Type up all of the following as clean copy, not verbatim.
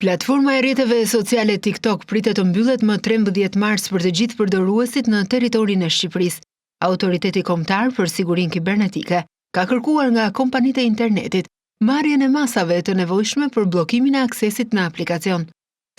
Platforma e rrjeteve sociale TikTok pritet të mbyllet më 13 mars për të gjithë përdoruesit në territorin e Shqipërisë. Autoriteti Kombëtar për Sigurinë Kibernetike ka kërkuar nga kompanitë e internetit marrjen e masave të nevojshme për bllokimin e aksesit në aplikacion.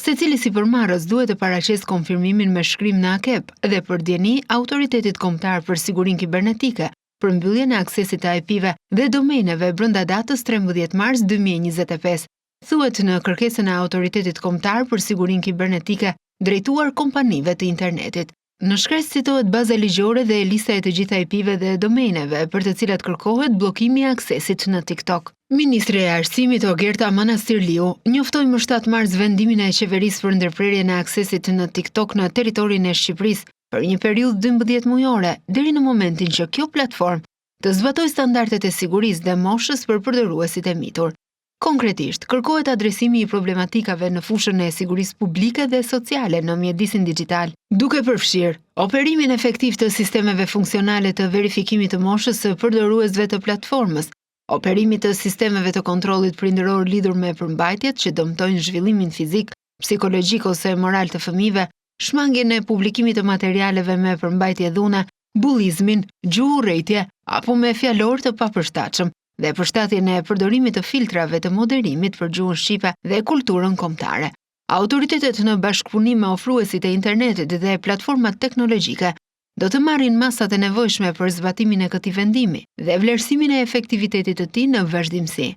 Secili sipërmarrës duhet të paraqesë konfirmimin me shkrim në akep dhe për djeni Autoritetit Kombëtar për Sigurinë Kibernetike për mbylljen e aksesit të IP-ve dhe domeneve brenda datës 13 mars 2025. Thuhet në kërkesën e Autoritetit Kombëtar për Sigurinë Kibernetike drejtuar kompanive të internetit. Në shkres citohet baza ligjore dhe lista e të gjitha IP-ve dhe domeneve për të cilat kërkohet bllokimi i aksesit në TikTok. Ministri e Arsimit Ogerta Manastirliu njoftoi më 7 mars vendimin e qeverisë për ndërprerjen e aksesit në TikTok në territorin e Shqipërisë për një periudhë 12 mujore, deri në momentin që kjo platformë të zbatojë standardet e sigurisë dhe moshës për përdoruesit e mitur. Konkretisht, kërkohet adresimi i problematikave në fushën e sigurisë publike dhe sociale në mjedisin digjital, duke përfshirë operimin efektiv të sistemeve funksionale të verifikimit të moshës së përdoruesve të platformës, operimit të sistemeve të kontrollit prindëror lidhur me përmbajtjet që dëmtojnë zhvillimin fizik, psikologjik ose moral të fëmijëve, shmangjen e publikimit të materialeve me përmbajtje dhune, bullizmin, gjuhurrëtie apo me fjalor të papërshtatshëm, dhe përshtatjen e përdorimit të filtrave të moderimit për gjuhën shqipe dhe kulturën kombëtare. Autoritetet në bashkëpunim me ofruesit e internetit dhe platformat teknologjike do të marrin masat e nevojshme për zbatimin e këtij vendimi dhe vlerësimin e efektivitetit të tij në vazhdimsi.